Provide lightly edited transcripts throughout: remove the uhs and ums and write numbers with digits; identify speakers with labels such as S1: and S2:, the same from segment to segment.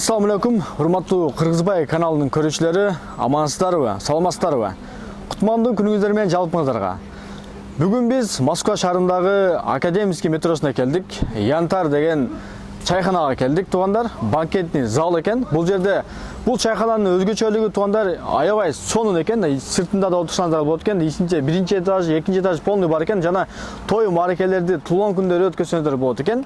S1: Assalamu alaikum, урматтуу Кыргызбай каналынын көрүүчүлөрү, амансыздарбы, саламатсыздарбы? Кутмандуу күнүңүздөр менен жалпыңыздарга. Бүгүн биз Москва шаарындагы Академический метросуна келдик. Янтар деген чайханага келдик, туугандар. Банкетный зал экен. Бул жерде бул чайхананын өзгөчөлүгү туугандар аябай сонун экен. Сыртында да отурсаңыздар болот экен. Биринчи этаж, экинчи этаж полный бар экен. Жана той мааракелерди, тулон күндөрү өткөзсөңүздөр болот экен.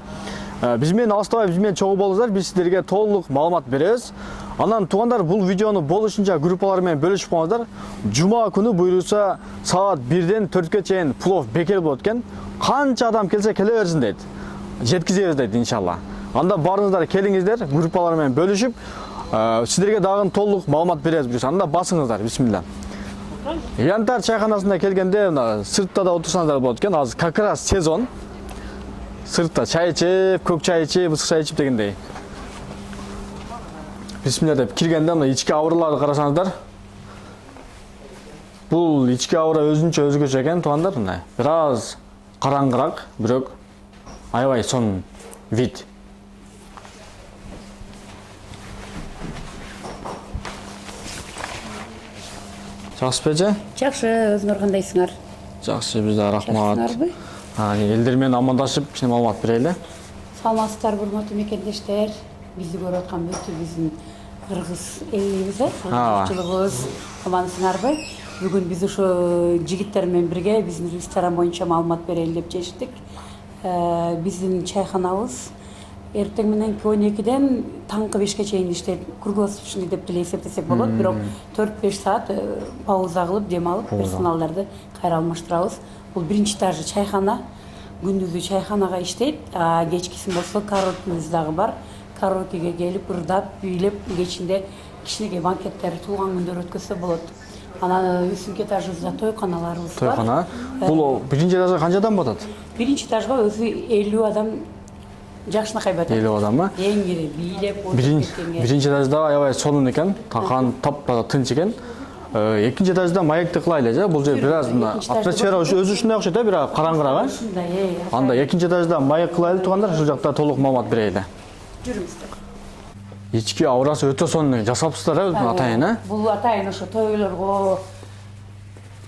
S1: Биз менен алыстабай, биз менен чогуу болуңуздар, биз сиздерге толук маалымат беребиз. Анан туугандар, бул видеону болушунча группалар менен бөлүшүп коңуздар. Жума күнү буйруса саат 1ден 4кө чейин плов бекер болот экен. Канча адам келсе келе берсин дейт. Жеткизебиз дейт иншалла. Анда барыңыздар, келиңиздер, группалар менен бөлүшүп, сиздерге дагы толук маалымат беребиз. Анда басыңыздар, бисмилла. Янтар чайханасына келгенде сыртта да отурсаңыздар болот экен. Азыр как раз сезон. Сыртта чай ичип, көк чай ичип, ысык чай ичип дегендей. Бисмилля деп киргенде мына ички аураларды карасаңыздар. Бул ички аура өзгөчө экен, туугандар, мына. Бир аз караңгыраак, бирок аябай сонун вид. Жакшы эже?
S2: Жакшы, өзүңөр кандайсыңар?
S1: Жакшы, бизде рахмат. Элдер менен амандашып, кичине маалымат берели.
S2: Саламатсыздар, урматтуу мекендештер. Бизди көрүп аткан бүт биздин кыргыз элибиз, кыргызчылыгыбыз амансыңарбы? Бүгүн биз ошо жигиттер менен бирге биздин ресторан боюнча маалымат берели деп чечтик. Биздин чайханабыз эртең менен 12ден таңкы 5ке чейин иштейт. Круглосуточный деп деле эсептесек болот, бирок 4-5 саат пауза кылып, дем алып, персоналдарды кайра алмаштырабыз. Бул биринчи этажы чайхана, күндүзү чайханага иштейт, кечкисин болсо караокебиз дагы бар. Караокеге келип, ырдап, бийлеп, кечинде кичинекей банкеттер, туулган күндөр өткөзсө болот. Анан үстүнкү этажыбызда тойканаларыбыз бар.
S1: Тойкана. Бул биринчи этажга канча адам батат?
S2: Биринчи этажга өзү 50 адам жакшынакай батат.
S1: 50 адамы?
S2: Эң ири бийлеп,
S1: биринчи этажда аябай сонун экен, такан таппа тынч экен. Экинчи этажда маекти кылайлы же, бул жер бир аз мына атмосфера өзү ушундай окшойт, бир аз караңгыраак.
S2: Ушундай,
S1: Анда экинчи этажда маек кылайлы туугандар, ушул жакта толук маалымат берели.
S2: Жүрүңүздөр.
S1: Ички аурасы өтө сонун жасапсыздар, атайын,
S2: Бул атайын ошо тойлорго,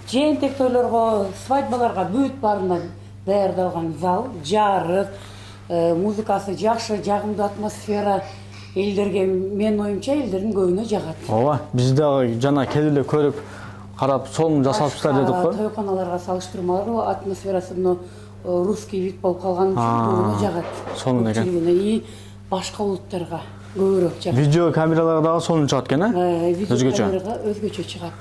S2: жээнтек тойлорго, свадьбаларга бүт баарына даярдалган зал, жарык, музыкасы жакшы, жагымдуу атмосфера. Элдерге, мен оюмча, элдердин көбүнө жагат.
S1: Ооба, биз дагы жана келип көрүп, карап, сонун жасапсыздар дедик го.
S2: Тойканаларга салыштырмалуу атмосферасы мына русский вид болуп калган үчүн көбүнө жагат.
S1: Сонун экен.
S2: И башка улуттарга көбүрөөк жагат.
S1: Видео камералар дагы сонун чыгат экен,
S2: Өзгөчө. Өзгөчө чыгат.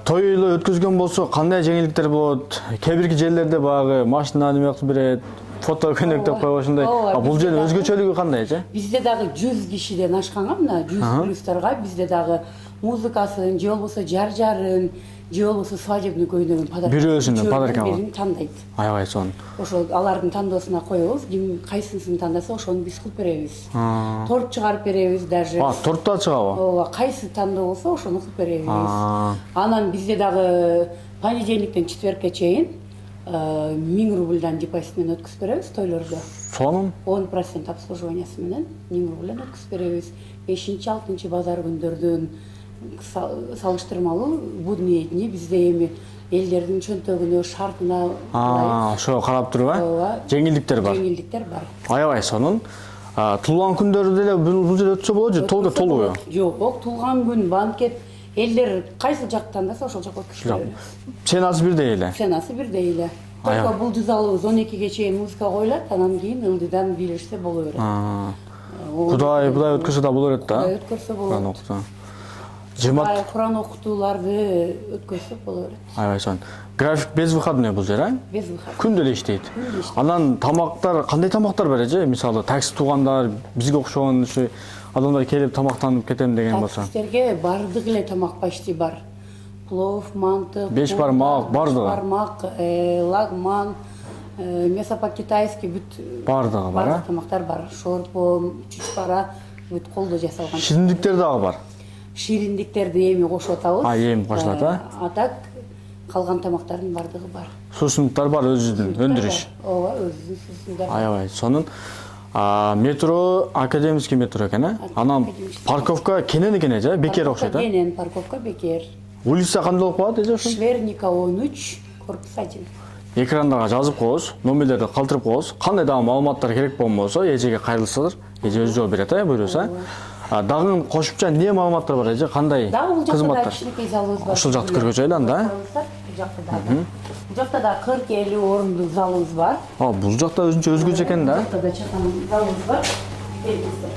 S1: Тойлу өткөзгөн болсо кандай жеңилдиктер болот? Кээ бирки жерлерде багы машина неме кылып берет, фото көнөк деп коюп ошондой. Бул жердин өзгөчөлүгү кандай же?
S2: Бизде дагы 100 кишиден ашканга мына 100 плюстарга бизде дагы музыкасын, же болбосо жар-жарын, же болбосо свадебный көйнөгүн
S1: бирөөсүнөн подарка
S2: алып тандайт.
S1: Аябай сонун.
S2: Ошол алардын тандоосуна коебуз, ким кайсысын тандаса ошону биз кылып беребиз. Торт чыгарып беребиз даже.
S1: Торт да чыгабы?
S2: Ооба, кайсы тандоо болсо ошону кылып беребиз. Анан бизде дагы понедельниктен четверкке чейин 1000 рубльдан депозит менен өткөзүп беребиз тойлордо.
S1: Сонун.
S2: 10% обслуживаниясы менен 1000 рубльдан өткөзүп беребиз. 5-6 базар күндөрдүн салыштырмалуу будний дни бизде эми элдердин чөнтөгүнө, шартына
S1: ошо карап туруп, жеңилдиктер бар.
S2: Жеңилдиктер бар.
S1: Аябай сонун. Туулган күндөрдө деле бул жерде өтсө болот же, толугу?
S2: Жок, туулган күн, банкет, элдер кайсы жакты тандаса ошол жака өткөзүп беребиз.
S1: Ценасы бирдей эле.
S2: Ценасы бирдей эле. Только бул залыбыз 12ге чейин музыка коюлат, анан кийин ылдыйдан бийлешсе боло берет.
S1: Кудай өткөзсө да боло берет да.
S2: Өткөзсө болот. Куран окутууларды өткөзсө боло берет.
S1: Аябай сонун. График безвыходной бул жер,
S2: Без выхода.
S1: Күндө эле иштейт. Анан тамактар, кандай тамактар бар же? Мисалы, такси туугандар, бизге окшогон ушу адамдар келип тамактанып кетем деген болсо.
S2: Таксистерге бардык эле тамак почти бар. Плов, манты,
S1: 5 бармак, бардыгы.
S2: Бармак, лагман, мясо по-китайски бүт
S1: Бардыгы бар,
S2: бардык тамактар бар. Шорпо, чучпара бүт колдо жасалган.
S1: Шириндиктер дагы бар.
S2: Шириндиктерди эми кошуп атабыз.
S1: Эми кошулат,
S2: А так калган тамактардын бардыгы бар.
S1: Суусундуктар бар, өзүнүн өндүрүш.
S2: Ооба, өзүнүн суусундар.
S1: Аябай сонун. Метро академический метро экен, э? Анан парковка кенен экен эже, бекер окшойт, э?
S2: Кенен парковка бекер.
S1: Улица кандай болуп калат эже ошо?
S2: Шверника 13, корпус 1.
S1: Экрандага жазып коебуз, номерлерди калтырып коебуз. Кандай дагы маалыматтар керек болсо, эжеге кайрылсалар, эже өз жооп берет, буйруса. Дагы кошумча эмне маалыматтар бар эже? Кандай кызматтар?
S2: Кичинекей залыбыз бар.
S1: Ушул жакты көргөзөлү анда.
S2: Бул жакта да 40-50 орындык залыбыз бар.
S1: Бул жакта өзүнчө өзгөчө экен да.
S2: Бул жакта да чакан залыбыз бар. Келиңиздер.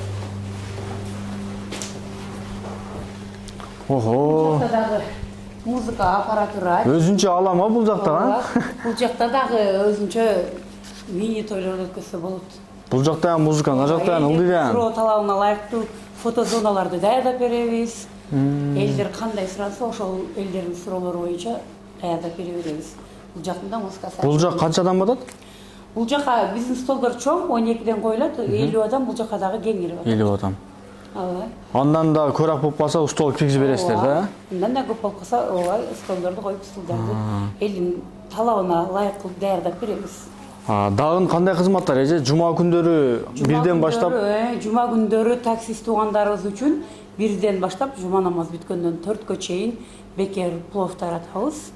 S1: Охо.
S2: Бул жакта дагы музыка аппаратура.
S1: Өзүнчө алама бул жакта,
S2: Бул жакта дагы өзүнчө мини тойлор өткөзсө болот.
S1: Бул жакта музыка, ана жакта ылдый.
S2: Суроо талабына ылайыктуу фотозоналарды даярдап беребиз. Элдер кандай суранса, ошол элдердин суроолору боюнча даярдап бере беребиз. Бул жактында музыка.
S1: Бул жак канчадан батат?
S2: Бул жака биздин столдор чоң, 12ден коюлат, 50 адам, бул жака дагы кеңири бар.
S1: 50 адам.
S2: Ооба.
S1: Андан да көбүрөөк болуп калса, стол киргизип бересиздер да?
S2: Андан да көп болуп калса, ооба, столдорду коюп, стулдарды элдин талабына ылайыктуу даярдап беребиз.
S1: Дагы кандай кызматтар эже? Жума күндөрү бирден баштап,
S2: жума күндөрү таксист туугандарыбыз үчүн бирден баштап жума намаз бүткөндөн 4кө чейин бекер плов таратабыз.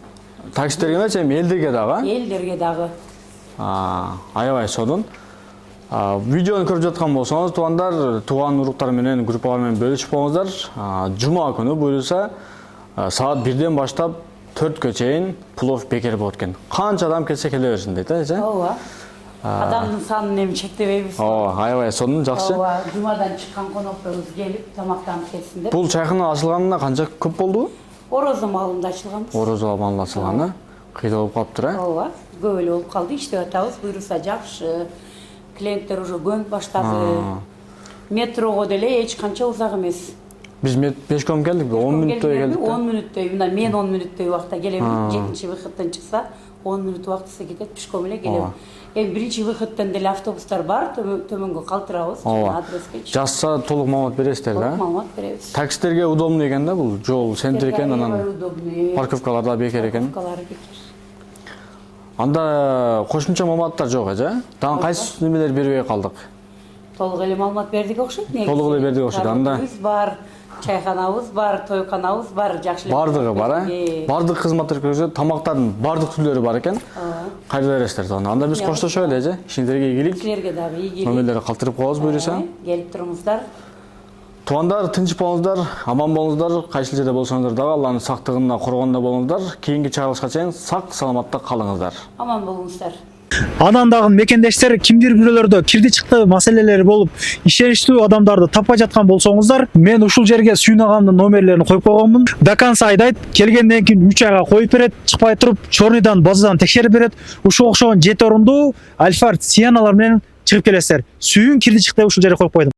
S1: таксисттерге эмес, эми элдерге дагы.
S2: Элдерге дагы.
S1: Аябай сонун. Видеону көрүп жаткан болсоңуз, туугандар, тууган уруктар менен, группалар менен бөлүшүп коңуздар. Жума күнү буюрса, саат 1ден баштап 4кө чейин плов бекер болот экен. Канча адам келсе келе берсин дейт, эже?
S2: Ооба. Адамдын санын эми чектебейбиз.
S1: Аябай сонун, жакшы.
S2: Ооба, жумадан чыккан конокторубуз келип, тамактанып кетсиндер.
S1: Бул чайхана ачылганына канча көп болду?
S2: Орозо маалында ачылганбыз.
S1: Орозо маалында ачылганы. Кыйда болуп калыптыр, э?
S2: Ооба, көп эле болуп калды, иштеп атабыз. Буйруса жакшы. Клиенттер уже көнүп баштады. Метрого деле эч канча узак эмес.
S1: Биз пешком келдик, 10 мүнөттөй келдик.
S2: 10 мүнөттөй, мына мен 10 мүнөттөй убакта келем. Жетинчи выходтон чыкса, 10 мүнөт убактысы кетет, пешком эле келем. Эми биринчи выходтон деле автобустар бар, төмөнгө калтырабыз, адреске.
S1: Жазса толук маалымат бересиздер да?
S2: Толук маалымат беребиз.
S1: Таксисттерге удобный экен да, бул жол центр экен, анан парковкалар да бекер экен.
S2: Парковкалар бекер.
S1: Анда кошумча маалыматтар жок, эже? Дагы кайсы немелер бербей калдык?
S2: Толук эле маалымат бердик окшойт.
S1: Толук эле бердик окшойт. Анда
S2: бар, чайханабыз бар, тойканабыз бар, жакшы эле.
S1: бардыгы бар, э? Бардык кызматтар көрсөтөт, тамактардын бардык түрлөрү бар экен. Кайда бересиздер аны? Анда биз коштошолу эле, эже. Ишиңерге ийгилик.
S2: Силерге дагы ийгилик.
S1: Номерлерди калтырып коебуз буйруса.
S2: Келип туруңуздар.
S1: Туугандар, тынч болуңуздар, аман болуңуздар, кайсы жерде болсоңуздар дагы Алланын сактыгына коргонда болуңуздар. Кийинки чыгарылышка чейин сак саламатта калыңыздар.
S2: Аман болуңуздар.
S3: Анан дагы мекендештер кимдир бирөөлөрдө кирди чыкты маселелери болуп, ишеничтүү адамдарды таппай жаткан болсоңуздар, мен ушул жерге Сүйүн агамдын номерлерин коюп койгонмун. До конца айдайт, келгенден кийин 3 айга коюп берет, чыкпай туруп, чорныйдан базадан текшерип берет. Ушул окшогон 7 орунду Альфард Сиеналар менен чыгып келесиздер. Сүйүн кирди чыкты ушул жерге коюп койдум.